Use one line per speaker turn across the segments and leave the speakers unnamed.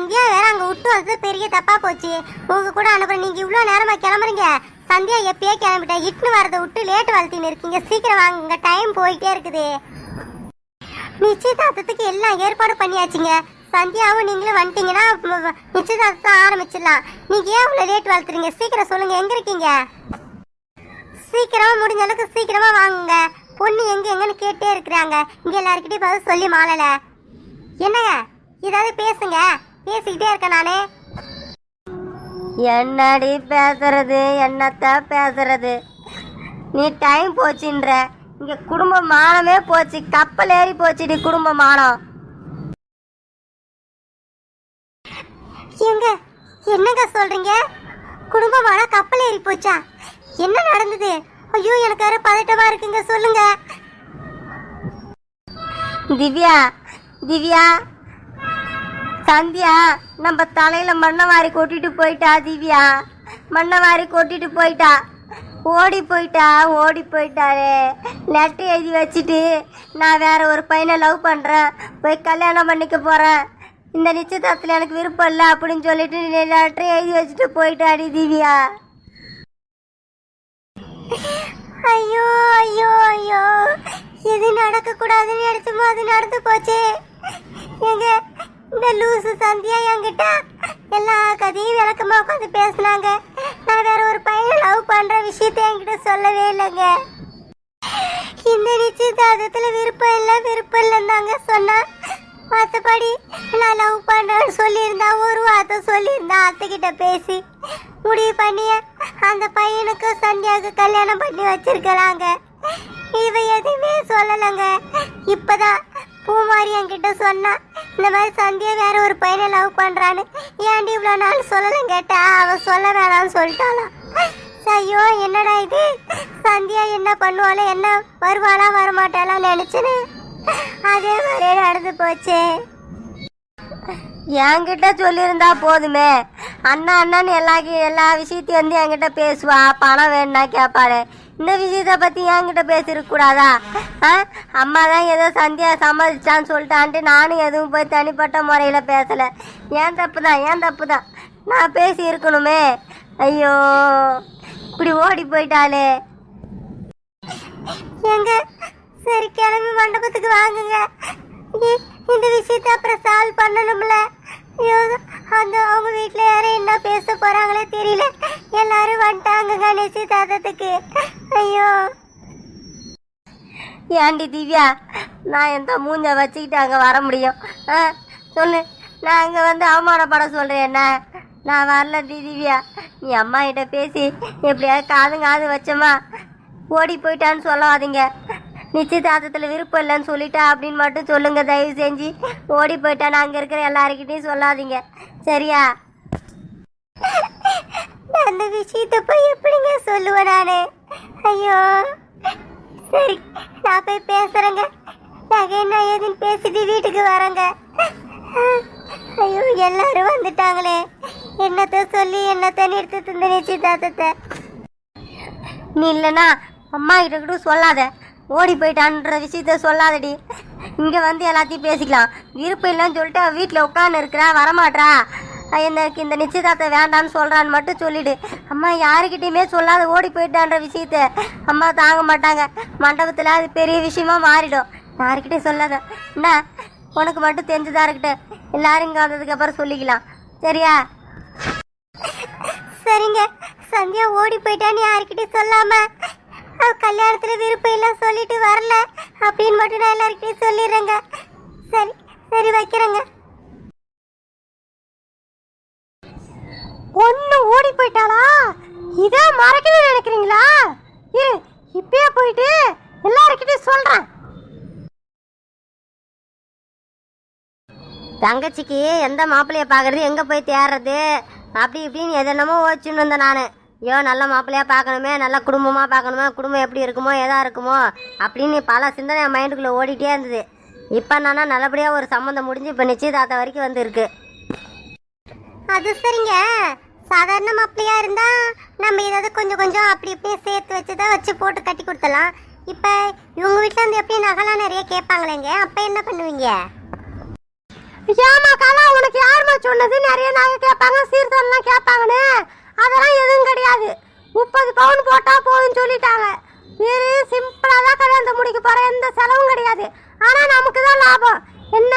சந்தியா வேற அங்க விட்டு வந்தது பெரிய தப்பா போச்சு. உங்க கூட அனுப்புற நீங்க இவ்வளவு நேரமா கிளம்புறீங்க. சந்தியா எப்பயே கிளம்பிட்டா, இட்டுன்னு வரதை விட்டு லேட் வளர்த்தின்னு இருக்கீங்க. சீக்கிரம் வாங்குங்க, டைம் போயிட்டே இருக்குது. நிச்சயதார்த்தத்துக்கு எல்லாம் ஏற்பாடு பண்ணியாச்சுங்க. சந்தியாவும் நீங்களும் வந்துட்டீங்கன்னா நிச்சயதார்த்தத்தை ஆரம்பிச்சிடலாம். நீங்க ஏன் இவ்வளவு லேட் வளர்த்துறீங்க? சீக்கிரம் சொல்லுங்க, எங்க இருக்கீங்க? சீக்கிரமா முடிஞ்ச அளவுக்கு சீக்கிரமா வாங்குங்க. பொண்ணு எங்கன்னு கேட்டே இருக்கிறாங்க. இங்க எல்லாருக்கிட்டையும் பதில் சொல்லி மாளல. என்னங்க ஏதாவது பேசுங்க, பேசிக்கிட்டே இருக்கேன் நானே.
என்னடி பேசுறது, என்னத்த பேசுறது? நீ டைம் போச்சுன்ற, இங்க குடும்ப மானமே போச்சு, கப்பல் ஏறி போச்சுடி குடும்ப மானம்.
எங்க என்னங்க சொல்றீங்க? குடும்பமான கப்பல் ஏறி போச்சா? என்ன நடந்தது? ஐயோ எனக்கு வேற பதட்டமா இருக்குங்க, சொல்லுங்க.
திவ்யா திவ்யா சந்தியா நம்ம தலையில மண்ணை வாரி கொட்டிட்டு போயிட்டா. திவ்யா மண்ணை வாரி கொட்டிட்டு போயிட்டா. ஓடி போயிட்டாரே. லெட்டர் எழுதி வச்சுட்டு நான் வேற ஒரு பையனை லவ் பண்றேன், போய் கல்யாணம் பண்ணிக்க போறேன், இந்த நிச்சயதார்த்தத்தில் எனக்கு விருப்பம் இல்லை அப்படின்னு சொல்லிட்டு லெட்டர் எழுதி வச்சுட்டு போயிட்டாடி திவ்யா.
ஐயோ ஐயோ ஐயோ, எது நடக்க கூடாதுன்னு எடுத்துமோ அது நடந்து போச்சு. எங்க இந்த லூசு சந்தியா என்கிட்ட எல்லா கதையும் விளக்கமா உட்காந்து பேசினாங்க. நான் வேற ஒரு பையனை லவ் பண்ற விஷயத்த என்கிட்ட சொல்லவே இல்லைங்க. இந்த நிச்சயதார்த்தத்துல விருப்பம் இல்லைன்னு தாங்க சொன்னா. மற்றபடி நான் லவ் பண்றேன்னு சொல்லியிருந்தா, ஒரு வார்த்தை சொல்லியிருந்தா அத்தைக்கிட்ட பேசி முடிவு பண்ணி அந்த பையனுக்கு சந்தியாவுக்கு கல்யாணம் பண்ணி வச்சிருக்கலாங்க. இவ எதுவுமே சொல்லலைங்க. இப்பதான் பூமாரி என்கிட்ட சொன்னா, இந்த மாதிரி சந்தியா வேற ஒரு பையனை லவ் பண்றான்னு. ஏன்டி இவ்வளவு நாள் சொல்லலன்னு கேட்டா அவ சொல்ல வேணாம்னு சொல்லிட்டாளாம். ஐயோ என்னடா இது, சந்தியா என்ன பண்ணுவாளோ, என்ன வருவாளா வரமாட்டாளா நினைச்சுன்னு அதே மாதிரியே நடந்து போச்சு.
என்கிட்ட சொல்லியிருந்தா போதுமே. அண்ணான்னு எல்லா விஷயத்தையும் வந்து என்கிட்ட பேசுவா. பணம் வேணும்னா கேட்பாரு. இந்த விஷயத்த பத்தி என்கிட்ட பேசிருக்க கூடாதா? அம்மா தான் ஏதோ சந்தியா சம்மதிச்சான்னு சொல்லிட்டான்ட்டு நானும் எதுவும் போய் தனிப்பட்ட முறையில பேசல. ஏன் தப்பு தான் நான் பேசி இருக்கணுமே. ஐயோ இப்படி ஓடி போயிட்டாலே.
எங்க சரி கிளம்பி மண்டபத்துக்கு வாங்குங்க. இந்த விஷயத்த அப்புறம் சால்வ் பண்ணணும்ல. அந்த அவங்க வீட்டுல யாரும் என்ன பேச போறாங்களே தெரியல. எல்லாரும் வந்துட்டாங்க நிச்சயதார்த்தத்துக்கு. ஐயோ
ஏண்டி திவ்யா, நான் எந்த மூஞ்ச வச்சுக்கிட்டு அங்க வர முடியும்? சொல்லு, நான் அங்க வந்து அவமானப்பட சொல்றேன் என்ன? நான் வரல திவ்யா. நீ அம்மா கிட்ட பேசி எப்படியாவது காது வச்சோமா ஓடி போயிட்டான்னு சொல்லாதீங்க. நிச்சயதார்த்தத்தில் விருப்பம் இல்லைன்னு சொல்லிட்டா அப்படின்னு மட்டும் சொல்லுங்க தயவு செஞ்சு. ஓடி போயிட்டான்னு அங்கே இருக்கிற எல்லாருக்கிட்டையும் சொல்லாதீங்க, சரியா?
அந்த விஷயத்த போய் எப்படிங்க சொல்லுவேன் நானு? ஐயோ சரி, நான் போய் பேசுறேங்க. நாங்கள் என்ன ஏதுன்னு பேசிட்டு வீட்டுக்கு வரேங்க. ஐயோ எல்லாரும் வந்துட்டாங்களே, என்னத்த சொல்லி என்னத்த நிறுத்து இந்த நிச்சயதார்த்தத்தை.
நீ இல்லைன்னா அம்மா கிட்ட கூட சொல்லாத, ஓடி போயிட்டான்ற விஷயத்த சொல்லாதடி. இங்கே வந்து எல்லாத்தையும் பேசிக்கலாம். விருப்பம் இல்லைன்னு சொல்லிட்டு வீட்டில் உட்காந்து இருக்கிறா, வரமாட்றா, எனக்கு இந்த நிச்சயதார்த்தம் வேண்டான்னு சொல்கிறான்னு மட்டும் சொல்லிடு. அம்மா யாருக்கிட்டையுமே சொல்லாத ஓடி போயிட்டான்ற விஷயத்த. அம்மா தாங்க மாட்டாங்க. மண்டபத்தில் அது பெரிய விஷயமா மாறிடும். யாருக்கிட்டையும் சொல்லாத என்ன? உனக்கு மட்டும் தெரிஞ்சுதான் இருக்கட்டும். எல்லாரும் இங்கே வந்ததுக்கப்புறம் சொல்லிக்கலாம், சரியா?
சரிங்க. சந்தியா ஓடி போயிட்டான்னு யாருக்கிட்டையும் சொல்லாம கல்யாணத்துல விருப்பம் இல்ல சொல்லிட்டு வரல அப்படின்னு மட்டும் நான் எல்லாருக்கிட்டையும் சொல்லிடுறேங்க. சரி சரி வைக்கிறேங்க.
ஒன்னு ஓடி போயிட்டாளா? இதை மறக்கவே நினைக்கிறீங்களா? இரு, இப்பயே போயிட்டு எல்லாருக்கிட்டையும் சொல்றேன். தங்கச்சிக்கு எந்த மாப்பிள்ளைய பார்க்கறது, எங்கே போய் தேடுறது, அப்படி இப்படின்னு எதென்னமோ ஓச்சுன்னு வந்தேன் நான். ஐயோ நல்ல மாப்பிள்ளையாக பார்க்கணுமே, நல்ல குடும்பமாக பார்க்கணுமே, குடும்பம் எப்படி இருக்குமோ எதா இருக்குமோ அப்படின்னு பல சிந்தனை என் மைண்டுக்குள்ளே ஓடிட்டே இருந்தது. இப்போ நானா நல்லபடியாக ஒரு சம்மந்தம் முடிஞ்சு இப்போ நிச்சயதார்த்தம் வரைக்கும் வந்து இருக்கு.
அது சரிங்க. சாதாரண மாப்பிள்ளையா இருந்தா நம்ம ஏதாவது கொஞ்சம் கொஞ்சம் அப்படி இப்படியே சேர்த்து வச்சுதான் வச்சு போட்டு கட்டி கொடுத்தலாம். இப்போ இவங்க வீட்டில் வந்து எப்படி நகைலாம் நிறைய கேட்பாங்களேங்க, அப்போ என்ன பண்ணுவீங்க?
ஏமா காலா, உனக்கு யாருமா சொன்னது நிறைய நகை கேட்பாங்க, சீர்தெல்லாம் கேட்பாங்கன்னு. அதெல்லாம் எதுவும் கிடையாது. 30 பவுன் போட்டா போதும்னு சொல்லிட்டாங்க. வேறு சிம்பிளா தான் கல்யாணத்தை முடிக்க போறேன், எந்த செலவும் கிடையாது. ஆனா நமக்கு தான் லாபம். என்ன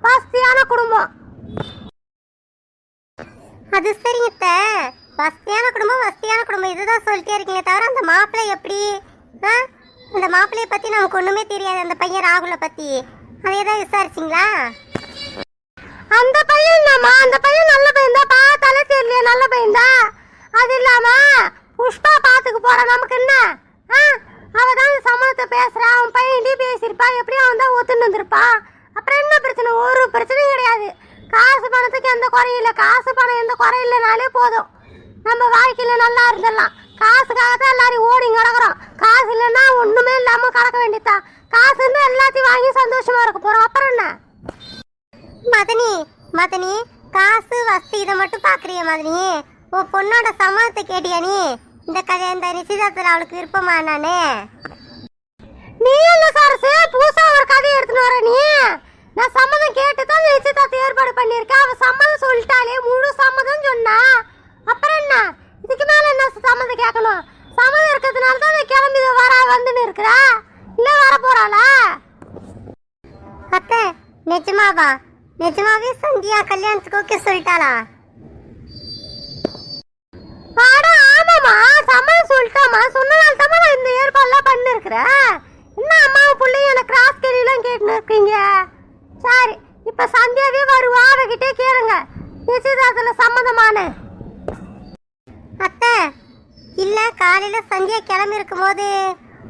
வசதியான குடும்பம்.
அது சரிங்க. வசதியான குடும்பம் இதுதான் சொல்லிட்டே இருக்கீங்க தவிர அந்த மாப்பிள்ளை எப்படி? அந்த மாப்பிள்ளைய பத்தி நமக்கு ஒண்ணுமே தெரியாது. அந்த பையன் ராகுல பத்தி அதை ஏதாவது விசாரிச்சிங்களா?
அந்த பையன் என்னம்மா, அந்த பையன் நல்ல பையன் தான், பார்த்தாலே தெரியலையே நல்ல பையன் தான். அது இல்லாம புஷ்பா பாத்துக்கு போற நமக்கு என்ன? அவதான் சம்மதத்தை பேசுறா, அவன் பையன்டி பேசியிருப்பா, எப்படியும் அவன் தான் ஒத்துன்னு வந்திருப்பான். அப்புறம் என்ன பிரச்சனை? ஒரு பிரச்சனையும் கிடையாது. காசு பணத்துக்கு எந்த குறையும் இல்லை. காசு பணம் எந்த குறையில்லைனாலே போதும், நம்ம வாழ்க்கையில நல்லா இருந்துடலாம். காசுக்காக தான் எல்லாரும் ஓடி கிடக்குறோம். காசு இல்லைன்னா ஒண்ணுமே இல்லாம கிடக்க வேண்டியதான். காசு இருந்தா எல்லாத்தையும் வாங்கி சந்தோஷமா இருக்க போறோம். அப்புறம் என்ன?
மதனி காசு வசதி இதை மட்டும் பாக்குறிய மதனி? உன் பொண்ணோட சம்மதத்தை கேட்டியா நீ? இந்த நிச்சயதார்த்தத்தில் அவளுக்கு விருப்பமா?
நீ என்ன சரசு புதுசா ஒரு கதையை எடுத்துன்னு வர நீ? நான் சம்மதம் கேட்டு தான் நிச்சயதார்த்தம் ஏற்பாடு பண்ணியிருக்கேன். அவ சம்மதம் சொல்லிட்டாலே, முழு சம்மதம் சொன்னா. அப்புறம் என்ன? இதுக்கு மேல என்ன சம்மதம் கேட்கணும்? சம்மதம் இருக்கிறதுனால தான் கிளம்பி வந்துன்னு இருக்கிறா, இல்ல வர போறாளா?
அத்தை நிஜமாவே சந்தியா கல்யாணத்துக்கு ஓகே சொல்லிட்டாளா?
ஆமாமா, சம்மதம் சொல்லிட்டாமா. சொன்னதால தான் நான் இந்த ஏற்பாடுலாம் பண்ணிருக்கிறேன். என்ன அம்மாவும் பிள்ளையும் எனக்கு கிராஸ் கேள்விலாம் கேட்டுன்னு இருக்கீங்க? சரி, இப்ப சந்தியாவே வருவா, அவகிட்டே கேளுங்க நிச்சயதார்த்தத்துல சம்மதமான.
அத்தை இல்ல, காலையில சந்தியா கிளம்பி இருக்கும் போது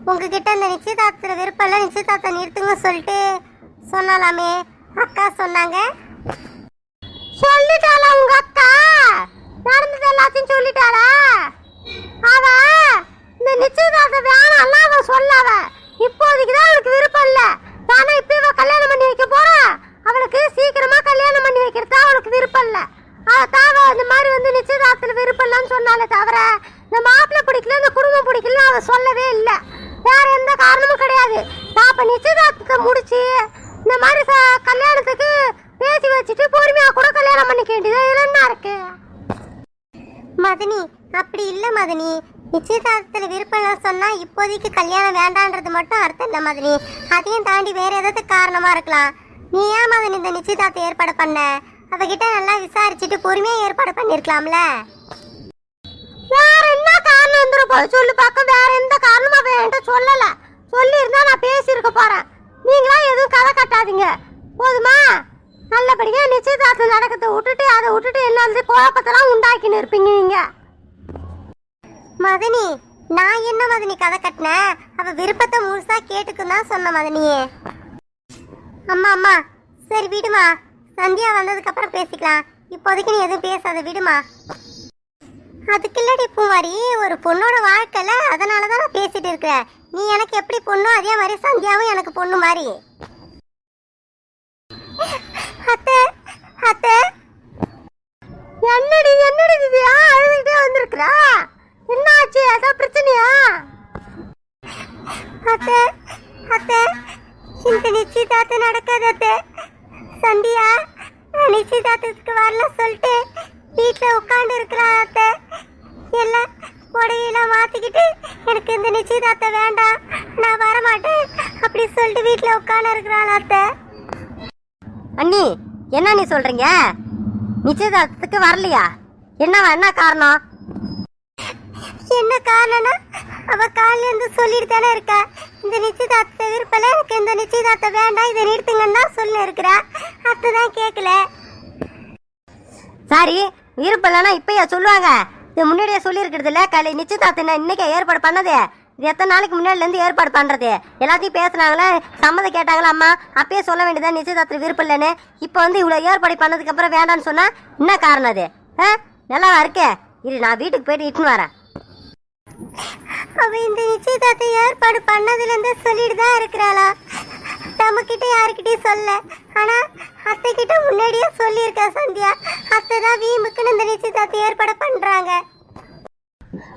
உங்ககிட்ட இந்த நிச்சயதார்த்தத்துல விருப்பம் இல்ல, நிச்சயதார்த்தம் நிறுத்துங்க சொல்லிட்டு சொன்னாலாமே. அக்கா சொன்னாங்க.
சொல்லிட்டாளா உங்க அக்கா? நடந்தது எல்லாத்தையும் சொல்லிட்டாளா? அவ இந்த நிச்சயதார்த்தம் வேணாம் அவ சொல்லவ. இப்போதைக்குதான் அவளுக்கு விருப்பம் இல்ல. ஆனா இப்ப இவ கல்யாணம் பண்ணி வைக்க போறா. அவளுக்கு சீக்கிரமா கல்யாணம் பண்ணி வைக்கிறதா அவளுக்கு விருப்பம் இல்ல. அவ இந்த மாதிரி நிச்சயதார்த்தத்துல விருப்பம் இல்லன்னு சொன்னாலே தவிர இந்த மாப்பிள்ளை பிடிக்கல, இந்த குடும்பம் பிடிக்கல அவ சொல்லவே இல்ல. வேற எந்த காரணமும் கிடையாது. அப்ப நிச்சயதார்த்தத்தை முடிச்சு இந்த மாதிரி கல்யாணத்துக்கு பேசி வச்சுட்டு பொறுமையா கூட கல்யாணம் பண்ணிக்க வேண்டியது என்ன இருக்கு?
மதனி அப்படி இல்ல மதனி. நிச்சயதார்த்தத்துல விருப்பம் சொன்னா இப்போதைக்கு கல்யாணம் வேண்டான்றது மட்டும் அர்த்தம் இல்ல மதனி. அதையும் தாண்டி வேற ஏதாவது காரணமா இருக்கலாம். நீ ஏன் மதனி இந்த நிச்சயதார்த்தம் ஏற்பாடு பண்ண? அவகிட்ட நல்லா விசாரிச்சுட்டு பொறுமையா ஏற்பாடு பண்ணிருக்கலாம்ல.
வேற என்ன காரணம் வந்துரும் சொல்லு பார்க்க. வேற எந்த காரணமும் அவ என்கிட்ட சொல்லல. சொல்லி இருந்தா நான் பேசியிருக்க போறேன். நீங்களா எதுவும் கதை கட்டாதீங்க போதுமா? நல்லபடியா நிச்சயதார்த்தம் நடக்கத்தை விட்டுட்டு அதை விட்டுட்டு என்ன குழப்பத்தெல்லாம் உண்டாக்கின்னு இருப்பீங்க நீங்க.
மதனி நான் என்ன மதனி கதை கட்டினேன்? அவ விருப்பத்தை முழுசா கேட்டுக்கும் தான் சொன்ன மதனியே. அம்மா சரி விடுமா, சந்தியா வந்ததுக்கு அப்புறம் பேசிக்கலாம். இப்போதைக்கு நீ எதுவும் பேசாத, விடுமா. அதுக்கு இல்லடி பூமாரி, ஒரு பொண்ணோட வாழ்க்கையில அதனாலதான் நான் பேசிட்டு இருக்கிறேன். நீ எனக்கு எப்படி பொண்ணோ அதே மாதிரி சந்தியாவும் எனக்கு பொண்ணு மாதிரி. அத்தை
என்னடி திவ்யா அழுதுகிட்டே வந்திருக்கிறா? என்ன ஆச்சு? அதான் பிரச்சனையா?
அத்தை இந்த நிச்சயதார்த்தம் நடக்காது அத்தை. சந்தியா நிச்சயதார்த்தத்துக்கு வரல சொல்லிட்டு வீட்டுல உட்காந்து இருக்கிறா அத்தை. எல்லாம் புடவையெல்லாம் மாத்திக்கிட்டு எனக்கு இந்த நிச்சயதார்த்தம் வேண்டாம், நான் வரமாட்டேன் அப்படி சொல்லிட்டு வீட்டுல உட்காந்து இருக்கிறாள் அத்தை.
அண்ணி என்ன நீ சொல்றீங்க? நிச்சயதார்த்தத்துக்கு வரலையா? என்ன காரணம்?
என்ன காரணம்னா அவ காலையில இருந்து சொல்லிட்டு தானே இருக்கா, இந்த நிச்சயதார்த்தத்தை விருப்பல, எனக்கு இந்த நிச்சயதார்த்தம் வேண்டாம், இதை நிறுத்துங்கன்னு தான் சொல்லி இருக்கிறா. அத்தைதான் கேட்கல.
சரி, விருப்பம் இல்லைன்னா இப்பயா சொல்லுவாங்க. இது முன்னாடியே சொல்லியிருக்கிறது இல்லை. காலை நிச்சயதார்த்தம் இன்னைக்கு ஏற்பாடு பண்ணது. இது எத்தனை நாளைக்கு முன்னாடிலேருந்து ஏற்பாடு பண்ணுறது? எல்லாத்தையும் பேசுனாங்களே, சம்மதம் கேட்டாங்களா அம்மா? அப்பயே சொல்ல வேண்டியதான் நிச்சயதார்த்தம் விருப்பம் இல்லைன்னு. இப்போ இவ்வளோ ஏற்பாடு பண்ணதுக்கப்புறம் வேண்டான்னு சொன்னா என்ன காரணம் அது? நல்லாவா இருக்கே? இரு நான் வீட்டுக்கு போயிட்டு இட்டுன்னு வரேன்.
அவ இந்த நிச்சயதார்த்தம் ஏற்பாடு பண்ணதுல இருந்து சொல்லிட்டு தான் இருக்கிறாளா? நம்ம கிட்ட யாருக்கிட்டையும் சொல்ல, ஆனா அத்தை கிட்ட முன்னாடியே சொல்லியிருக்கா சந்தியா. அத்தை தான் வீம்புக்குன்னு இந்த நிச்சயதார்த்தம் ஏற்பாடு பண்றாங்க.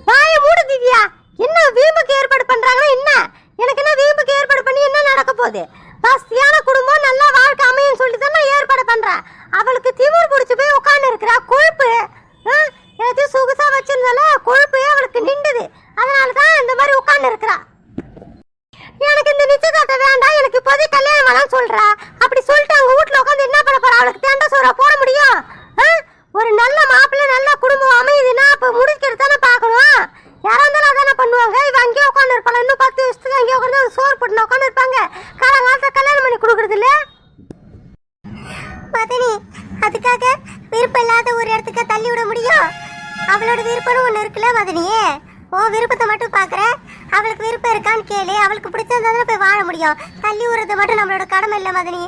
வாய மூடு திவ்யா. என்ன வீம்புக்கு ஏற்பாடு பண்றாங்கன்னா என்ன? எனக்கு என்ன வீம்புக்கு ஏற்பாடு பண்ணி என்ன நடக்க போகுது? வசதியான குடும்பம் நல்லா வாழ்க்கை அமையும் சொல்லிட்டு தான் நான் ஏற்பாடு பண்றேன். அவளுக்கு திமிர் பிடிச்சி போய் உட்காந்து இருக்கிறா, கொழுப்பு. எல்லாத்தையும் சொகுசா வச்சிருந்தால கொழுப்பு அவளுக்கு நின்றுது. அதனாலதான் இந்த மாதிரி உட்கார்ந்து இருக்கிறா. எனக்கு இந்த நிச்சயதார்த்தம் வேண்டாம், எனக்கு இப்போதைக்கு கல்யாணம் வேணாம்னு சொல்றா. அப்படி சொல்லிட்டு அவங்க வீட்டுல உட்காந்து என்ன பண்ண போறா? அவளுக்கு தேண்ட சோறா போட முடியும்? ஒரு நல்ல மாப்பிள்ளை நல்ல குடும்பம் அமையுதுன்னா அப்ப முடிக்கிறது தானே பார்க்கணும். யாரா இருந்தாலும் அதானே பண்ணுவாங்க. இவ அங்கேயே உட்காந்து இருப்பாங்க. இன்னும் 10 வருஷத்துக்கு அங்கேயே உட்காந்து சோறு போட்டு உட்காந்து இருப்பாங்க. காலங்காலத்தை கல்யாணம் பண்ணி கொடுக்கறது இல்ல
மதனி. அதுக்காக விருப்பம் இல்லாத ஒரு இடத்துக்கு தள்ளி விட முடியும்? அவளோட விருப்பம் ஒண்ணு இருக்குல்ல மதனியே. ஓ விருப்பத்தை மட்டும் பாக்குற. அவளுக்கு விருப்பம் இருக்கான்னு கேளு. அவளுக்கு பிடிச்சிருந்தா போய் வாழ முடியும். தள்ளி விடுறது மட்டும் நம்மளோட கடமை இல்லை மதனி.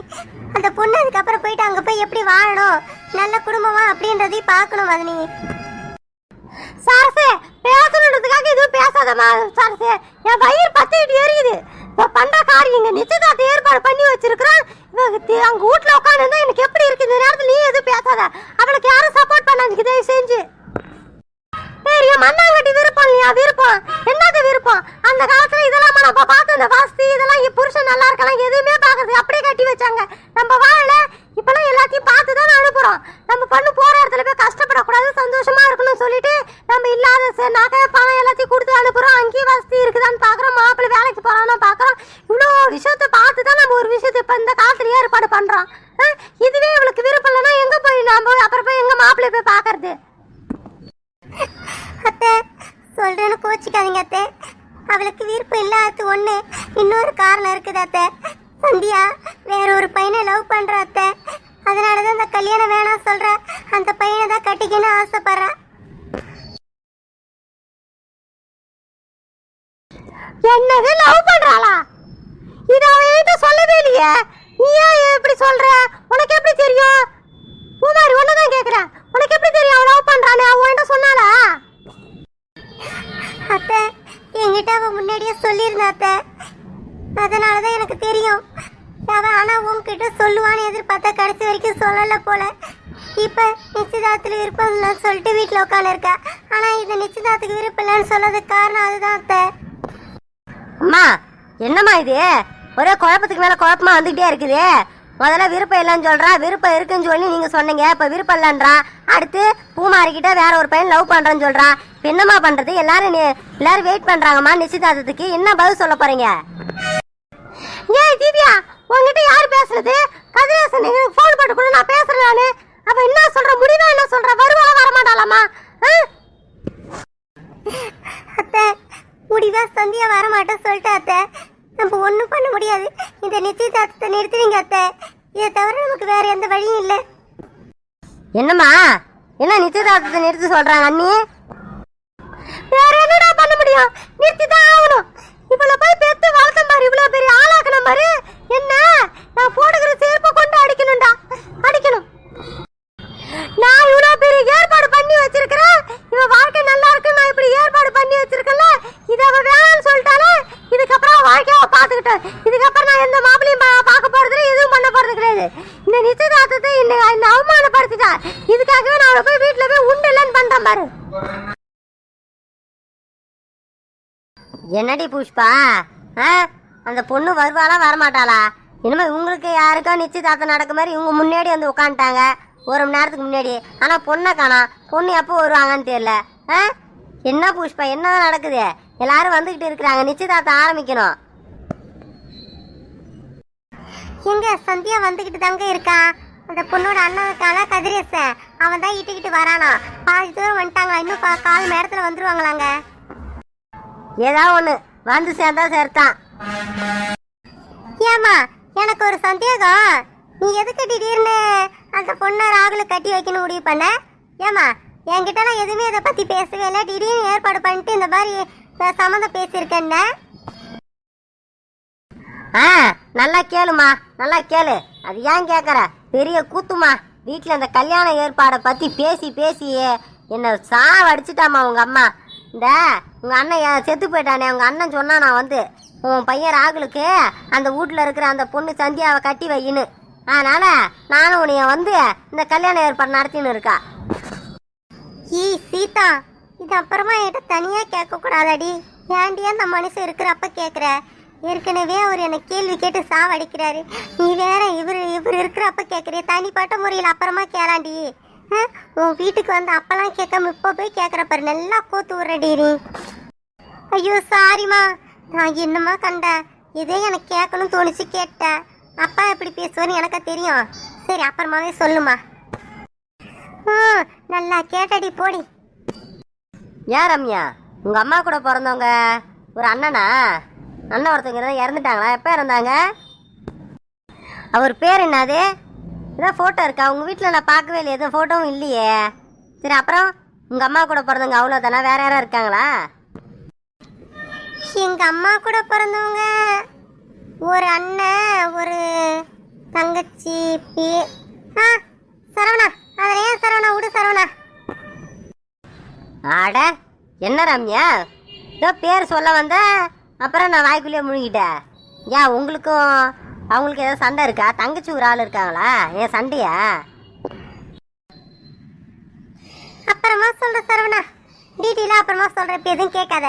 அந்த பொண்ணு அதுக்கப்புறம் போயிட்டு அங்க போய் எப்படி வாழணும், நல்ல குடும்பமா அப்படின்றதையும் பார்க்கணும் மதனி.
சாரசே, பேசணுன்றதுக்காக எதுவும் பேசாதம்மா சாரசே. என் வயிறு பத்திட்டு எரியுது. இப்போ பண்ற காரியங்க நிச்சயதார்த்த ஏற்பாடு பண்ணி வச்சிருக்கிறேன். அங்க வீட்டுல உட்காந்து எனக்கு எப்படி இருக்கு இந்த நேரத்துல? நீ எதுவும் பேசாத. அவளுக்கு யாரும் சப்போர்ட் பண்ணாதுக்கு தயவு செஞ்சு. பெரிய மண்ணாங்கட்டி விருப்பம் இல்லையா? விருப்பம் என்னது விருப்பம்? அந்த காலத்துல இதெல்லாம் நம்ம பார்த்து இந்த வாஸ்தி இதெல்லாம் புருஷன் நல்லா இருக்கலாம் எதுவுமே பார்க்கறது அப்படியே கட்டி வச்சாங்க. நம்ம வாழல இப்பெல்லாம் எல்லாத்தையும் பார்த்து தான் அனுப்புறோம். நம்ம பண்ணு போற இடத்துல போய் கஷ்டப்படக்கூடாது, சந்தோஷமா இருக்கணும்னு சொல்லிட்டு நம்ம இல்லாத நகை பணம் எல்லாத்தையும் கொடுத்து அனுப்புறோம். அங்கேயும் வசதி இருக்குதான்னு பாக்குறோம். மாப்பிள்ளை வேலைக்கு போறான்னு பாக்குறோம். இவ்வளோ விஷயத்த பார்த்து தான் நம்ம ஒரு விஷயத்த இப்ப இந்த காலத்துல ஏற்பாடு பண்றோம். இதுவே இவளுக்கு விருப்பம் இல்லைன்னா எங்க போய் நாம அப்புறம் போய் எங்க மாப்பிள்ளை போய் பாக்குறது?
அத்தை சொல்றேன்னு கோச்சிக்காதீங்க அத்தை. அவளுக்கு விருப்பம் இல்லாத ஒண்ணு இன்னொரு காரணம் இருக்குது அத்தை. சந்தியா வேற ஒரு பையனை லவ் பண்ற அத்தை. அதனாலதான் இந்த கல்யாணம் வேணாம் சொல்ற. அந்த பையனை தான் கட்டிக்கணும்னு ஆசைப்படுற.
என்னது லவ் பண்றாளா? இது அவன்கிட்ட சொல்லவே இல்லையே. நீ ஏன் இப்படி சொல்ற? உனக்கு எப்படி தெரியும்? பூமாரி ஒன்னதான் கேக்குறேன். உனக்கு எப்படி தெரியும் அவன் லவ் பண்றானே? அவன்கிட்ட சொன்னாளா?
அத்தை என்கிட்ட அவ முன்னாடியே சொல்லியிருந்தா அத்தை. அதனாலதான் எனக்கு தெரியும். அவன் ஆனா உங்ககிட்ட சொல்லுவான்னு எதிர்பார்த்தா கடைசி வரைக்கும் சொல்லல போல. இப்ப நிச்சயதார்த்தத்துல விருப்பம் இல்லைன்னு சொல்லிட்டு வீட்டுல உட்காந்து இருக்கா. ஆனா இந்த நிச்சயதார்த்துக்கு விருப்பம் இல்லைன்னு சொன்னதுக்கு காரணம் அதுதான் அத்தை.
அம்மா என்னம்மா இது? ஒரே குழப்பத்துக்கு மேல குழப்பமா வந்துகிட்டே இருக்குது. முதல்ல விருப்பம் இல்லைன்னு சொல்றா, விருப்பம் இருக்குன்னு சொல்லி நீங்க சொன்னீங்க. இப்ப விருப்பம் இல்லைன்றா. அடுத்து பூமாரிக்கிட்ட வேற ஒரு பையன் லவ் பண்றேன்னு சொல்றா. இப்ப என்னம்மா பண்றது? எல்லாரும் வெயிட் பண்றாங்கம்மா நிச்சயதார்த்தத்துக்கு. என்ன பதில் சொல்ல போறீங்க? ஏய் திவ்யா, உங்ககிட்ட யாரு பேசுறது? கதிரேசன் போன் போட்டு கூட நான் பேசுறேன் நானு. அப்ப என்ன சொல்ற? முடிவா என்ன சொல்ற? வருவாளா வரமாட்டாளாமா?
அத்தை முடிவா சந்தியா வரமாட்டேன்னு சொல்லிட்டு அத்தை. நம்ம ஒண்ணும் பண்ண முடியாது. இந்த நிச்சயதார்த்தத்தை நிறுத்துறீங்க அத்தை. இதை தவிர நமக்கு வேற எந்த வழியும் இல்லை.
என்னம்மா என்ன நிச்சயதார்த்தத்தை நிறுத்தி சொல்றாங்க அண்ணி? வேற என்னடா பண்ண முடியும்? நிறுத்திதான் ஆகணும். இவ்வளவு போய் பெத்து வளர்த்த மாதிரி இவ்வளவு பெரிய ஆளாக்கணும் பாரு. என்ன நான் போடுகிற செருப்பை கொண்டு அடிக்கணும்டா, அடிக்கணும். நான் இவ்வளவு பெரிய ஏற்பாடு பண்ணி வச்சிருக்கிறேன். இவன் வாழ்க்கை நல்லா இருக்கு, நான் இப்படி ஏற்பாடு பண்ணி வச்சிருக்கேன்ல. இதை அவ வேணாம்னு சொல்லிட்டாலே இதுக்கப்புறம் வாழ்க்கையை பாத்துக்கிட்டேன். இதுக்கப்புறம் நான் எந்த மாப்பிளையும் பார்க்க போறது எதுவும் பண்ண போறது கிடையாது. இந்த நிச்சயதார்த்தத்தை இந்த அவமானப்படுத்திட்டா. இதுக்காகவே நான் அவளை போய் வீட்டுல போய் உண்டு இல்லைன்னு பண்றேன் பாரு. என்னடி புஷ்பா, அந்த பொண்ணு வருவாளா வரமாட்டாளா? இனிமே உங்களுக்கு யாருக்கா நிச்சயதார்த்தம் நடக்க மாதிரி இவங்க முன்னாடி வந்து உட்காந்துட்டாங்க ஒரு மணி நேரத்துக்கு முன்னாடி. ஆனா பொண்ணை காணோம். பொண்ணு எப்போ வருவாங்கன்னு தெரியல. என்ன புஷ்பா என்னதான் நடக்குது? எல்லாரும் வந்துகிட்டு இருக்கிறாங்க, நிச்சயதார்த்தம் ஆரம்பிக்கணும்.
எங்க சந்தியா வந்துகிட்டு தாங்க இருக்கா. அந்த பொண்ணோட அண்ணன் இருக்கான கதிரேசன், அவன் தான் இட்டுக்கிட்டு வரானா. பாதி தூரம் வந்துட்டாங்களா. இன்னும் 4 மணி நேரத்துல வந்துருவாங்களாங்க.
ஏதாவது ஒண்ணு வந்து சேர்ந்தா சேர்த்தான்.
ஏமா எனக்கு ஒரு சந்தேகம். நீ எதுக்கு திடீர்னு அந்த பொண்ணை ராகுல கட்டி வைக்கணும் முடிவு பண்ண? ஏமா என்கிட்ட நான் எதுவுமே இதை பத்தி பேசவே இல்லை. திடீர்னு ஏற்பாடு பண்ணிட்டு இந்த மாதிரி சம்மந்தம் பேசியிருக்கேன்.
நல்லா கேளுமா, நல்லா கேளு. அது ஏன் கேக்குற? பெரிய கூத்துமா. வீட்டுல அந்த கல்யாண ஏற்பாடை பத்தி பேசி பேசி என்ன சாவடிச்சுட்டாமா உங்க அம்மா. இந்த உங்க அண்ணன் செத்து போயிட்டானே, உங்க அண்ணன் சொன்னா நான் வந்து உன் பையன் ராகுலுக்கு அந்த வீட்டுல இருக்கிற அந்த பொண்ணு சந்தியாவை கட்டி வையின்னு. அதனால நானும் உன்னைய வந்து இந்த கல்யாண ஏற்பாடு நடத்தின்னு இருக்கா.
சீதா, இது அப்புறமா என்கிட்ட தனியா கேட்க கூடாதடி. ஏன்டி அந்த மனுஷன் இருக்கிறப்ப கேக்குற? ஏற்கனவே அவர் என்ன கேள்வி கேட்டு சாவடிக்கிறாரு. நீ வேற இவர் இருக்கிறப்ப கேக்குறிய. தனிப்பட்ட முறையில் அப்புறமா கேளாண்டி. உன் வீட்டுக்கு வந்து அப்பெல்லாம் கேட்காம இப்போ போய் கேட்குற பாரு, நல்லா கோத்து விட்றடி நீ. ஐயோ சாரிம்மா, நான் என்னம்மா கண்டேன், இதே எனக்கு கேட்கணும்னு தோணுச்சு கேட்டேன். அப்பா எப்படி பேசுவேன்னு எனக்கு தெரியும். சரி அப்புறமாவே சொல்லுமா. நல்லா கேட்டடி போடி.
ஏன் ரம்யா, உங்கள் அம்மா கூட பிறந்தவங்க ஒரு அண்ணனா? அண்ணன் ஒருத்தவங்க இறந்துட்டாங்களா? எப்போ இறந்தாங்க? அவர் பேர் என்னது? ஏதாவது ஃபோட்டோ இருக்கா உங்கள் வீட்டில்? நான் பார்க்கவே இல்லை, எதுவும் ஃபோட்டோவும் இல்லையே. சரி அப்புறம் உங்கள் அம்மா கூட பிறந்தவங்க அவ்வளோதானா? வேற யாரும் இருக்காங்களா?
எங்க அம்மா கூட பிறந்தவங்க ஒரு அண்ணன் ஒரு தங்கச்சி. சரவணா, அதில் ஏன் சரவணா விடு சரவணா.
ஆட என்ன ரம்யா, ஏதோ பேர் சொல்ல வந்த, அப்புறம் நான் வாய்க்குள்ளேயே முழுங்கிட்டேன். ஏன் உங்களுக்கும் அவங்களுக்கு ஏதோ சண்டை இருக்கா? தங்கச்சி ஒரு ஆள் இருக்காங்களா? ஏன் சண்டையா?
அப்புறமா சொல்ற சரவணா, டீட்டெயிலாக அப்புறமா சொல்ற, இப்போ எதுவும் கேட்காத.